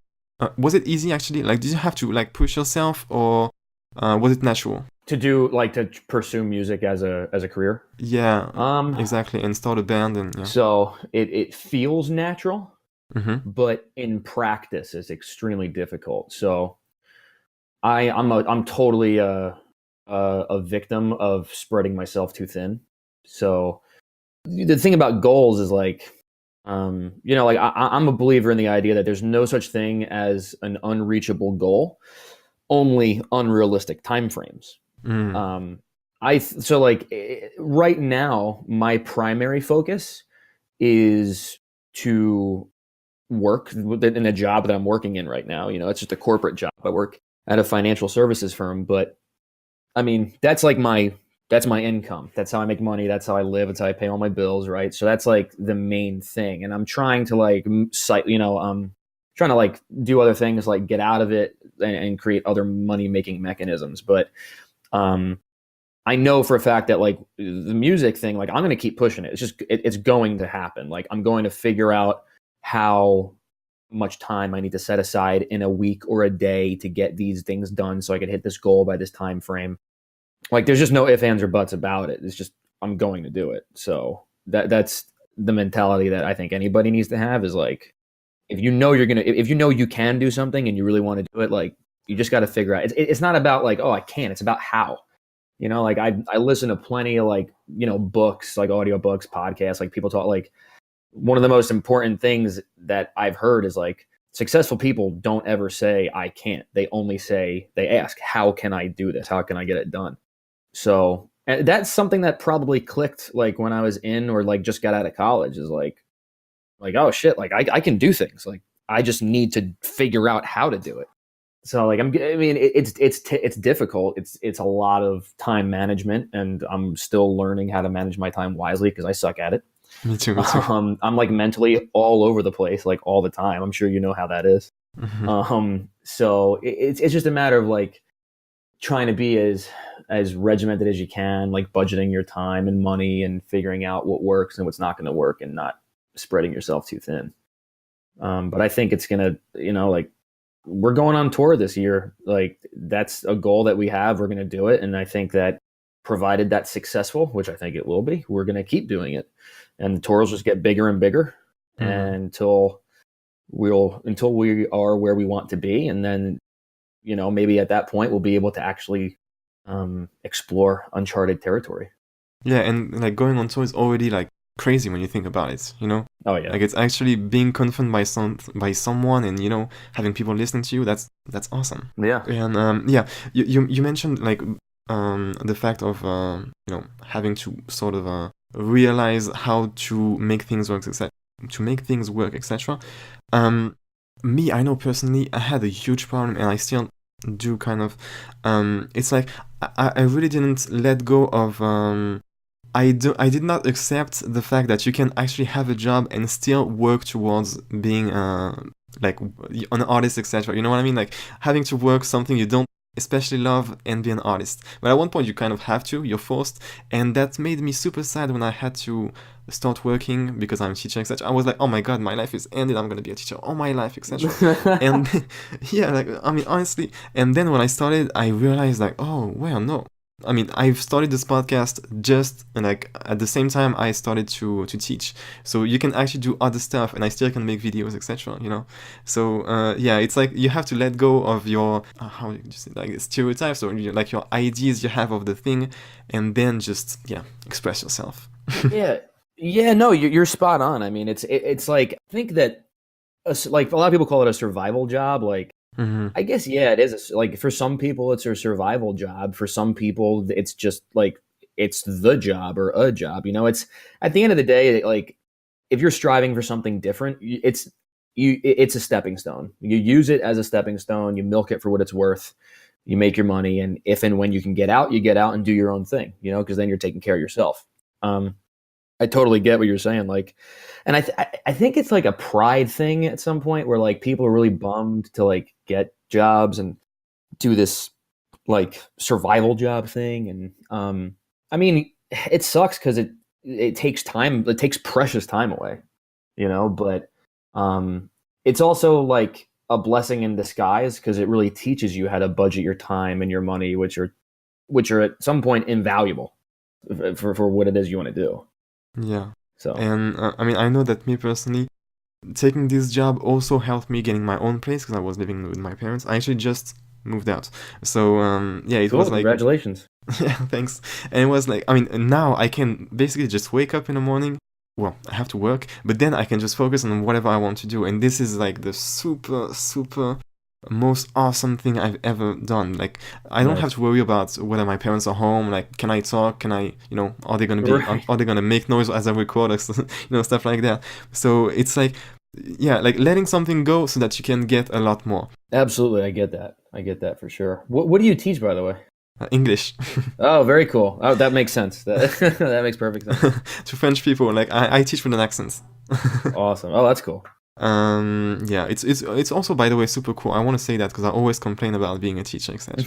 Was it easy, actually? Like, did you have to, like, push yourself, or was it natural? To pursue music as a career? Yeah, exactly, and start a band, and yeah. So it feels natural. Mm-hmm. But in practice, it's extremely difficult. So I'm totally a victim of spreading myself too thin. So the thing about goals is, like, like, I'm a believer in the idea that there's no such thing as an unreachable goal, only unrealistic timeframes. So, like, right now, my primary focus is to work in a job that I'm working in right now. It's just a corporate job. I work at a financial services firm, but I mean, that's my income. That's how I make money. That's how I live. It's how I pay all my bills, right? So that's, like, the main thing. And I'm trying to, like, trying to, like, do other things, like get out of it and create other money making mechanisms. But I know for a fact that, like, the music thing, like, I'm going to keep pushing it. It's just it's going to happen. Like, I'm going to figure out how much time I need to set aside in a week or a day to get these things done so I can hit this goal by this time frame. Like, there's just no ifs, ands, or buts about it. It's just, I'm going to do it. So that's the mentality that I think anybody needs to have, is, like, if you know you can do something and you really want to do it, like, you just got to figure out. It's not about, like, oh, I can. It's about how. Like, I listen to plenty of, like, books, like audiobooks, podcasts, like, people talk, like, one of the most important things that I've heard is, like, successful people don't ever say I can't. They only they ask, how can I do this? How can I get it done? So that's something that probably clicked, like, when I was in, or, like, just got out of college, is like, oh shit, like, I can do things. Like, I just need to figure out how to do it. So, like, it's difficult. It's a lot of time management, and I'm still learning how to manage my time wisely, because I suck at it. Me too. I'm, like, mentally all over the place, like, all the time. I'm sure you know how that is. Mm-hmm. So it's just a matter of, like, trying to be as regimented as you can, like, budgeting your time and money and figuring out what works and what's not going to work, and not spreading yourself too thin. But I think it's gonna, like, we're going on tour this year. Like, that's a goal that we have. We're going to do it, and I think that, provided that's successful, which I think it will be, we're going to keep doing it. And the tours just get bigger and bigger until we are where we want to be. And then, maybe at that point we'll be able to actually explore uncharted territory. Yeah, and, like, going on tour is already, like, crazy when you think about it, Oh yeah. Like, it's actually being confronted by someone, and, having people listening to you. That's awesome. Yeah. And you mentioned, like, the fact of having to sort of realize how to make things work, etc. Me, I know personally, I had a huge problem, and I still do, kind of. It's like, I really didn't let go of. I did not accept the fact that you can actually have a job and still work towards being like an artist, etc. You know what I mean? Like, having to work something you don't especially love and be an artist. But at one point you kind of have to, you're forced, and that made me super sad when I had to start working because I'm a teacher, etc. I was like, oh my god, my life is ended, I'm gonna be a teacher all my life, etc. And yeah, like, I mean, honestly, and then when I started, I realized like, oh, well, no. I mean, I've started this podcast just like at the same time I started to teach, so you can actually do other stuff, and I still can make videos, etc. You know, so yeah, it's like you have to let go of your how do you say, like stereotypes or like your ideas you have of the thing, and then just express yourself. Yeah, no, you're spot on. I mean, it's like I think that like a lot of people call it a survival job. Like, I guess it is like for some people it's a survival job. For some people it's just like it's the job or a job. You know, it's at the end of the day, like if you're striving for something different, it's a stepping stone. You use it as a stepping stone. You milk it for what it's worth. You make your money, and if and when you can get out, you get out and do your own thing. You know, because then you're taking care of yourself. I totally get what you're saying. Like, and I think it's like a pride thing at some point where like people are really bummed to like get jobs and do this like survival job thing. And I mean, it sucks because it takes time. It takes precious time away, you know. But it's also like a blessing in disguise because it really teaches you how to budget your time and your money, which are at some point invaluable for what it is you want to do. Yeah. So, and I mean, I know that me personally, taking this job also helped me getting my own place because I was living with my parents. I actually just moved out. So, yeah, it cool, was like... Congratulations. Yeah, thanks. And it was like, I mean, now I can basically just wake up in the morning. Well, I have to work, but then I can just focus on whatever I want to do. And this is like the super, super most awesome thing I've ever done. Like, I don't have to worry about whether my parents are home. Like, can I talk? Can I, you know, are they gonna be, are they gonna make noise as I record? You know, stuff like that. So it's like, yeah, like letting something go so that you can get a lot more. Absolutely, I get that for sure. What do you teach, by the way? English. Oh, very cool. Oh, that makes sense. That makes perfect sense. To French people, like I teach with an accent. Awesome. Oh, that's cool. Yeah, it's also, by the way, super cool. I want to say that because I always complain about being a teacher, etc.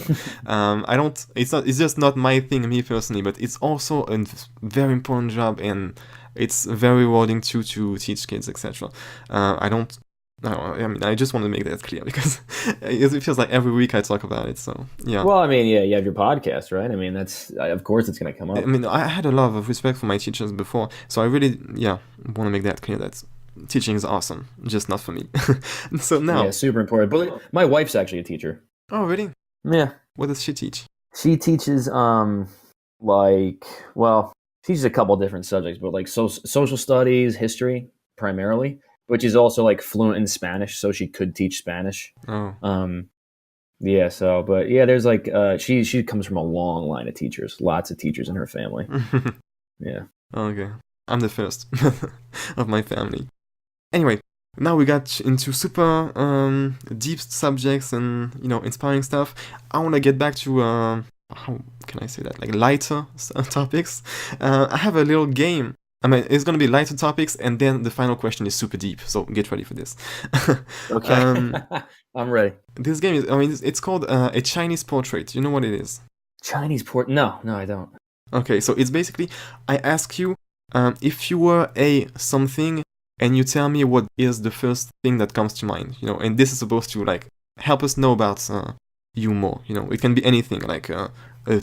It's just not my thing, me personally, but it's also a very important job, and it's very rewarding too to teach kids, etc. I mean, I just want to make that clear because it feels like every week I talk about it. So yeah. Well, I mean, yeah, you have your podcast, right? I mean, that's of course it's going to come up. I mean, I had a lot of respect for my teachers before, so I really, want to make that clear that teaching is awesome, just not for me. So now, yeah, super important. But my wife's actually a teacher. Oh, really? Yeah. What does she teach? She teaches she teaches a couple different subjects, but like social studies, history primarily. But she's also like fluent in Spanish, so she could teach Spanish. Oh. Yeah. So, but yeah, there's like she comes from a long line of teachers, lots of teachers in her family. Yeah. Okay. I'm the first of my family. Anyway, now we got into super deep subjects and, you know, inspiring stuff. I want to get back to how can I say that, like lighter topics. I have a little game. I mean, it's gonna be lighter topics, and then the final question is super deep. So get ready for this. Okay. I'm ready. This game is, I mean, it's called a Chinese portrait. You know what it is? Chinese portrait? No, I don't. Okay, so it's basically, I ask you if you were a something, and you tell me what is the first thing that comes to mind, you know, and this is supposed to like help us know about you more, you know. It can be anything, like a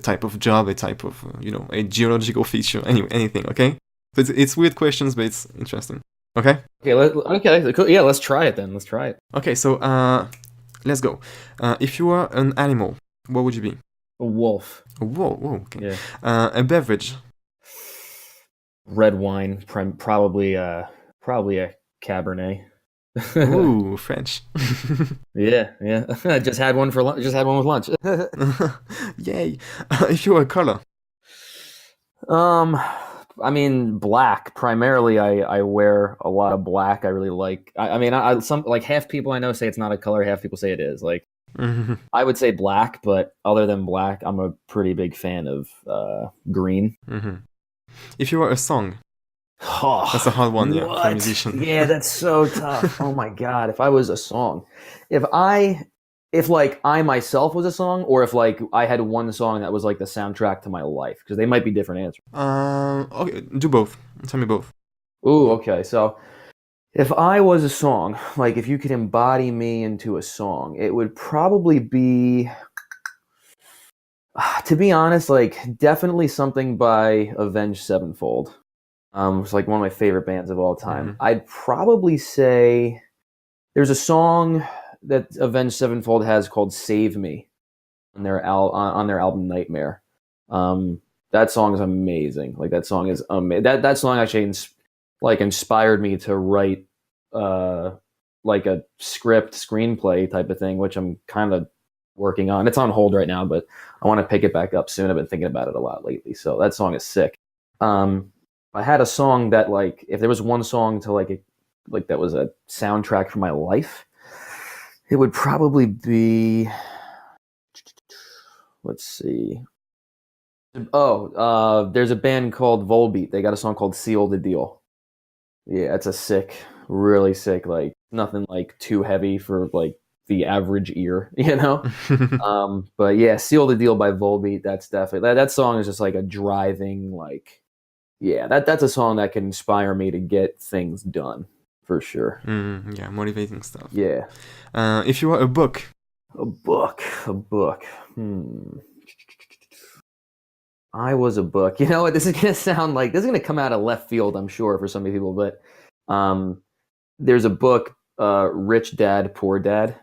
type of job, a type of, you know, a geological feature, anyway, anything, okay? So it's weird questions, but it's interesting. Okay? Okay, cool. Yeah, let's try it then. Let's try it. Okay, so let's go. If you were an animal, what would you be? A wolf. Whoa, okay. Yeah. A beverage. Red wine, probably a Cabernet. Ooh, French. Yeah. Just had one for lunch. Just had one with lunch. Yay! If you were a color. I mean, black. Primarily, I wear a lot of black. I really like. I mean, some like half people I know say it's not a color. Half people say it is. Like, I would say black, but other than black, I'm a pretty big fan of green. If you were a song. Oh, that's a hard one, yeah, what? for a musician. Yeah, that's so tough. Oh my god! If I was a song, if I if like I myself was a song, or if like I had one song that was like the soundtrack to my life, because they might be different answers. Okay, do both. Tell me both. Ooh, okay. So if I was a song, like if you could embody me into a song, it would probably be, to be honest, like definitely something by Avenged Sevenfold. It's like one of my favorite bands of all time. Mm-hmm. I'd probably say there's a song that Avenged Sevenfold has called "Save Me" on on their album Nightmare. That song is amazing. Like that song is amazing. That song actually like inspired me to write uh like a script screenplay type of thing, which I'm kind of working on. It's on hold right now, but I want to pick it back up soon. I've been thinking about it a lot lately. So that song is sick. I had a song that like if there was one song to like that was a soundtrack for my life, it would probably be, let's see. Oh, there's a band called Volbeat. They got a song called "Seal the Deal." Yeah, it's a sick, really sick. Like nothing like too heavy for like the average ear, you know. But yeah, "Seal the Deal" by Volbeat. That's definitely that song is just like a driving like. Yeah, that's a song that can inspire me to get things done for sure. Yeah, motivating stuff. Yeah, If you were a book, a book. I was a book. You know what? This is gonna sound like this is gonna come out of left field, I'm sure, for some people. But there's a book, "Rich Dad Poor Dad"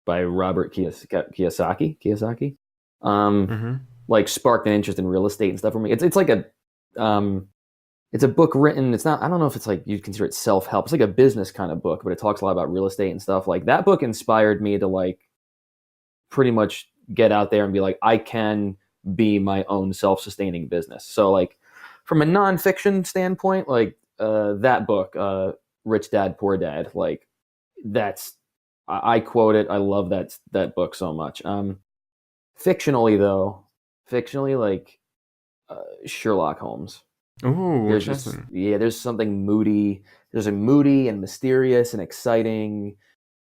by Robert Kiyosaki. Kiyosaki, mm-hmm. like sparked an interest in real estate and stuff for me. It's like a it's a book written. It's not. I don't know if it's like you'd consider it self help. It's like a business kind of book, but it talks a lot about real estate and stuff. Like that book inspired me to like pretty much get out there and be like, I can be my own self-sustaining business. So like from a nonfiction standpoint, like that book, Rich Dad Poor Dad, like that's I quote it. I love that book so much. Fictionally though, like Sherlock Holmes. Oh, There's just interesting. there's something moody. There's a moody and mysterious and exciting,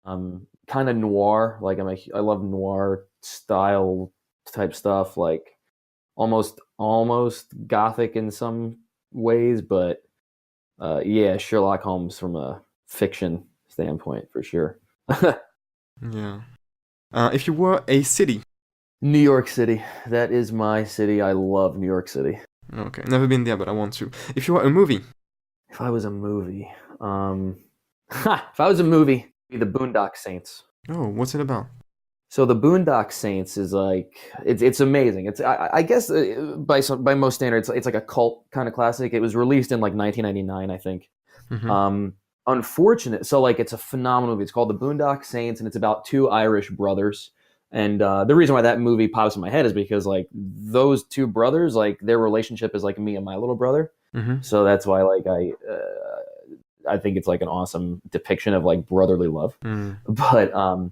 kind of noir. Like I love noir style type stuff. Like almost gothic in some ways, but yeah, Sherlock Holmes from a fiction standpoint for sure. Yeah. If you were a city, New York City, that is my city. I love New York City. okay, never been there, but I want to. If you were a movie, If I was a movie, if I was a movie, it'd be the Boondock Saints. oh, what's it about? So the Boondock Saints is like it's amazing. It's I guess by most standards it's like a cult kind of classic. It was released in like 1999, I think. Mm-hmm. Unfortunate. So like it's a phenomenal movie. It's called The Boondock Saints, and it's about two Irish brothers. And the reason why that movie pops in my head is because like those two brothers, like their relationship is like me and my little brother. Mm-hmm. So that's why like I think it's like an awesome depiction of like brotherly love. Mm. But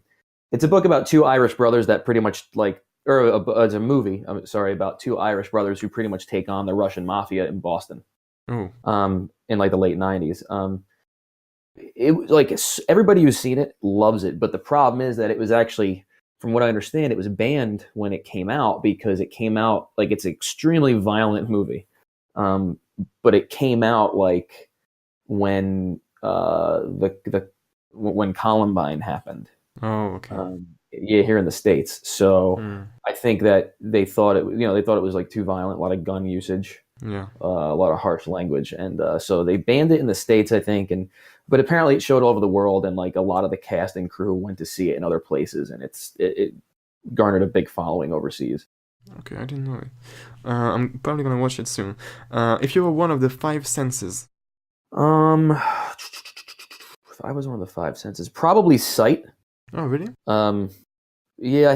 it's a book about two Irish brothers that pretty much like, or it's a movie. I'm sorry, about two Irish brothers who pretty much take on the Russian mafia in Boston. Oh. In like the late '90s. It like everybody who's seen it loves it, but the problem is that it was actually, from what I understand, it was banned when it came out because it came out like it's an extremely violent movie. But it came out like when when Columbine happened. Oh, okay. Yeah, here in the States. So Mm. I think that they thought it was like too violent, a lot of gun usage, Yeah. a lot of harsh language, and so they banned it in the States, I think. But apparently it showed all over the world, and like a lot of the cast and crew went to see it in other places, and it garnered a big following overseas. Okay, I didn't know it. I'm probably gonna watch it soon. If you were one of the five senses, Um, if I was one of the five senses, probably sight. oh really? Yeah, I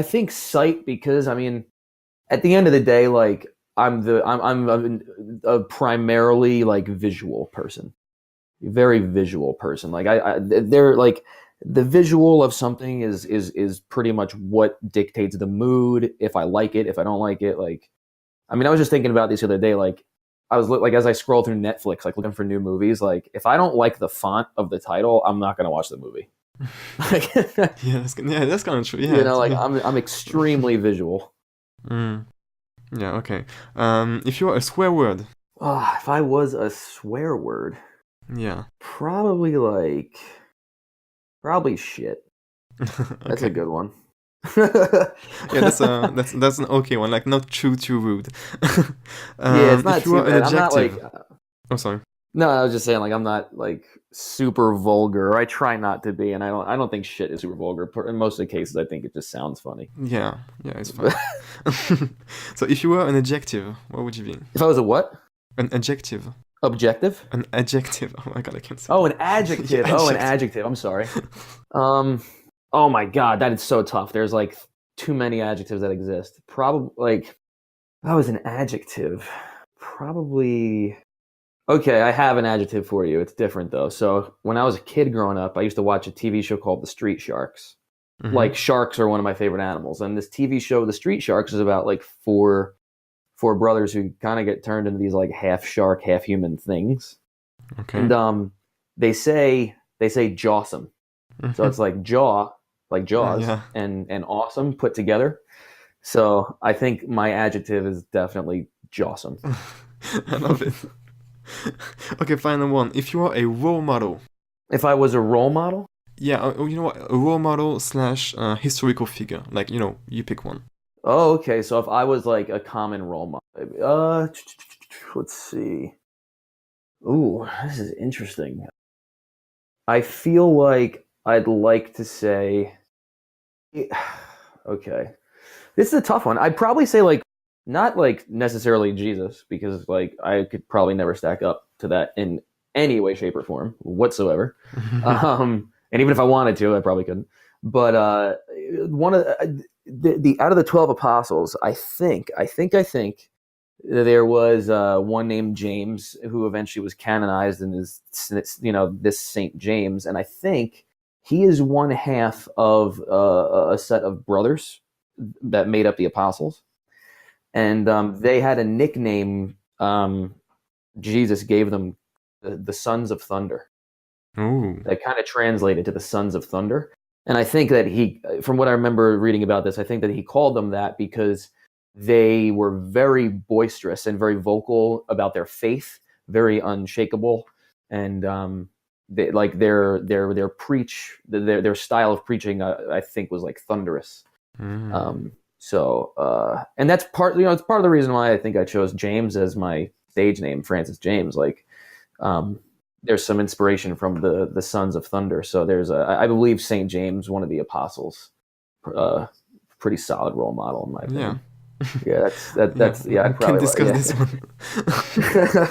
think sight, because I mean, at the end of the day, like I'm a primarily like visual person, very visual person. Like they're like the visual of something is pretty much what dictates the mood. If I like it, if I don't like it, like I mean, I was just thinking about this the other day. Like I was like as I scroll through Netflix, like looking for new movies. Like if I don't like the font of the title, I'm not gonna watch the movie. Like, Yeah, that's kind of true. you Yeah, know, to like be. I'm extremely visual. Mm, yeah, okay. If you are a swear word, If I was a swear word, yeah. probably probably shit. That's a Okay. good one. Yeah, that's an okay one. Like not too rude. Yeah, it's not If you too are an bad. I'm not adjective, like oh sorry. no, I was just saying like I'm not like super vulgar. I try not to be, and I don't think shit is super vulgar. In most of the cases, I think it just sounds funny. Yeah, yeah, it's fine. So if you were an adjective, what would you be? If I was a what? An adjective. Objective? An adjective. Oh my god, I can't say Oh, an that. Yeah, adjective. Oh, an adjective. adjective. I'm sorry. Um, oh my God, that is so tough. There's like too many adjectives that exist. Probably like if I was an adjective, probably. Okay, I have an adjective for you. It's different though. So when I was a kid growing up, I used to watch a TV show called The Street Sharks. Mm-hmm. Like sharks are one of my favorite animals, and this TV show, The Street Sharks, is about like four brothers who kind of get turned into these like half shark, half human things, Okay. and they say jawsome. So Mm-hmm. it's like jaw, like jaws, Yeah. and awesome put together. So I think my adjective is definitely jawsome. I love it. Okay, final one. If you are a role model, If I was a role model, yeah, you know what? A role model slash historical figure. Like, you pick one. oh, okay. So if I was like a common role model, let's see. Ooh, this is interesting. I feel like I'd like to say, okay, this is a tough one. I'd probably say like not like necessarily Jesus because like I could probably never stack up to that in any way, shape, or form whatsoever. And even if I wanted to, I probably couldn't. But one of the out of the 12 apostles, I think there was one named James who eventually was canonized and is this Saint James, and I think he is one half of a set of brothers that made up the apostles, and they had a nickname. Jesus gave them the Sons of Thunder. Ooh. That kind of translated to the Sons of Thunder. And I think that from what I remember reading about this, I think that he called them that because they were very boisterous and very vocal about their faith, very unshakable, and like their style of preaching, I think, was like thunderous. Mm. And that's it's part of the reason why I think I chose James as my stage name, Francis James. Like, um, there's some inspiration from the Sons of Thunder. So I believe Saint James, one of the apostles, uh, pretty solid role model in my Yeah. opinion. Yeah, Yeah, that's yeah, we I'd can probably discuss this one.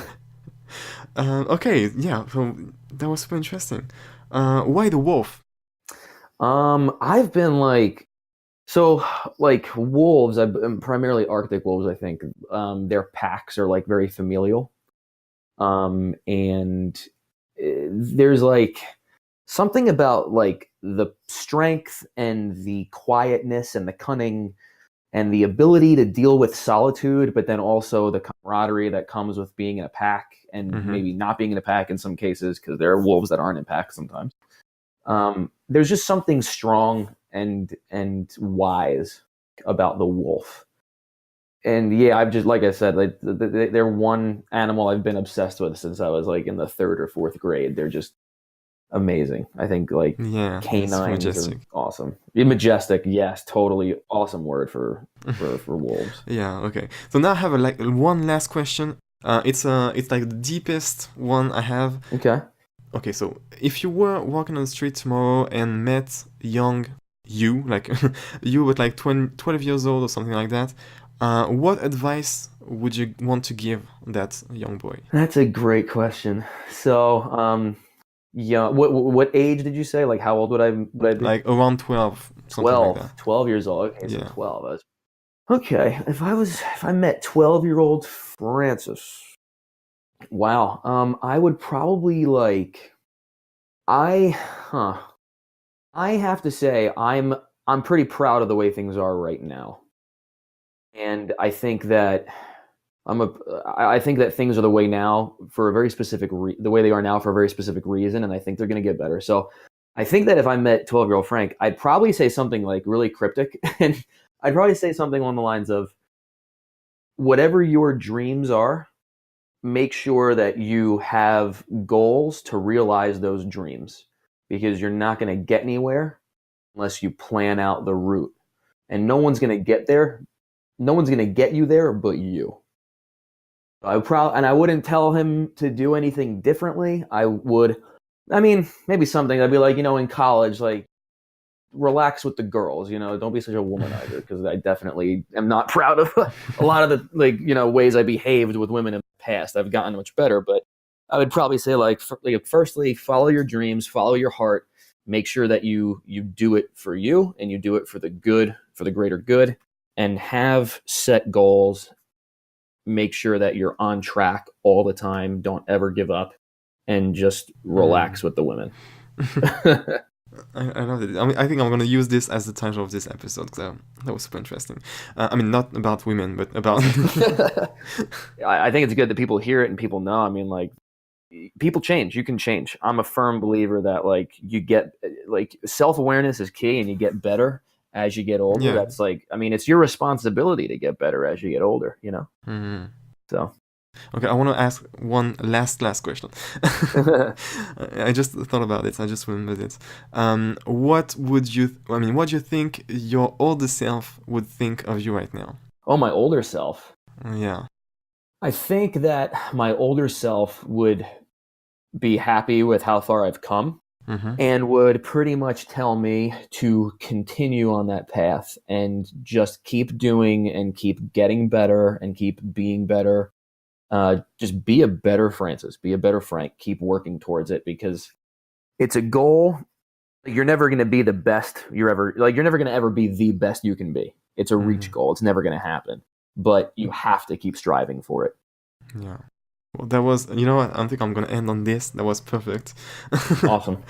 Okay, yeah, so that was super interesting. Why the wolf? I've been like so like wolves. Primarily Arctic wolves. I think their packs are like very familial. And there's like something about like the strength and the quietness and the cunning and the ability to deal with solitude, but then also the camaraderie that comes with being in a pack and Mm-hmm. maybe not being in a pack in some cases because there are wolves that aren't in packs sometimes. There's just something strong and wise about the wolf. And yeah, I've just like I said, like they're one animal I've been obsessed with since I was like in the third or fourth grade. They're just amazing. I think like Yeah, it's canines are majestic. awesome. Yeah, majestic, yes, totally awesome word for wolves. Yeah, okay. So now I have like one last question. It's like the deepest one I have. Okay. Okay, so if you were walking on the street tomorrow and met young you, like you with like 12 years old or something like that, what advice would you want to give that young boy? That's a great question. So, yeah, what age did you say? Like how old would I be? Like around 12, something like 12. that. 12 years old. Okay, so Yeah. 12. Okay, if I met 12-year-old Francis, wow. I would probably like I huh. I have to say I'm pretty proud of the way things are right now. And I think that I think that things are the way now for a very specific the way they are now for a very specific reason, and I think they're going to get better. So I think that if I met 12-year-old Frank, I'd probably say something like really cryptic. And I'd probably say something along the lines of, whatever your dreams are, make sure that you have goals to realize those dreams, because you're not going to get anywhere unless you plan out the route. And no one's going to get there. No one's going to get you there but you. And I wouldn't tell him to do anything differently. Maybe something. I'd be like, in college, like, relax with the girls, don't be such a womanizer, because I definitely am not proud of a lot of the ways I behaved with women in the past. I've gotten much better, but I would probably say firstly, follow your dreams, follow your heart, make sure that you do it for you and you do it for the greater good, and have set goals. Make sure that you're on track all the time. Don't ever give up, and just relax with the women. I love it. I think I'm going to use this as the title of this episode, because that was super interesting. Not about women, but about... I think it's good that people hear it and people know. People change. You can change. I'm a firm believer that, you get... self-awareness is key, and you get better as you get older. Yeah. That's it's your responsibility to get better as you get older, Mm-hmm. So... Okay, I want to ask one last question. I just thought about it. I just remembered it. What do you think your older self would think of you right now? Oh, my older self? Yeah. I think that my older self would be happy with how far I've come, and would pretty much tell me to continue on that path and just keep doing and keep getting better and keep being better. Just be a better Francis, be a better Frank, keep working towards it, because it's a goal. You're never going to be the best you're never going to ever be the best you can be. It's a reach goal. It's never going to happen, but you have to keep striving for it. Yeah. Well, that was, what? I think I'm going to end on this. That was perfect. Awesome.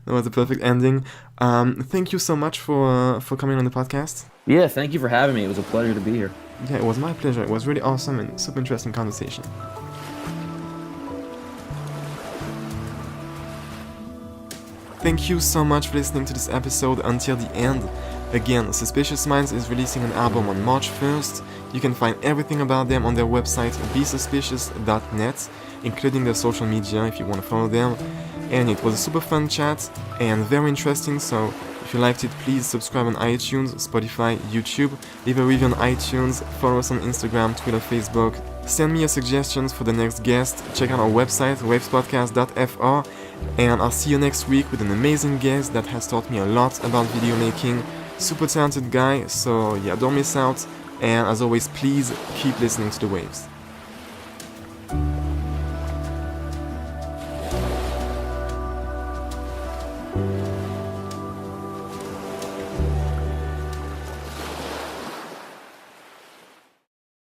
That was a perfect ending. Thank you so much for coming on the podcast. Yeah, thank you for having me. It was a pleasure to be here. Yeah, it was my pleasure. It was really awesome and super interesting conversation. Thank you so much for listening to this episode until the end. Again, Suspicious Minds is releasing an album on March 1st. You can find everything about them on their website, besuspicious.net, including their social media if you want to follow them. And it was a super fun chat and very interesting, so if you liked it, please subscribe on iTunes, Spotify, YouTube, leave a review on iTunes, follow us on Instagram, Twitter, Facebook. Send me your suggestions for the next guest, check out our website, wavespodcast.fr, and I'll see you next week with an amazing guest that has taught me a lot about video making. Super talented guy, so yeah, don't miss out, and as always, please keep listening to the waves.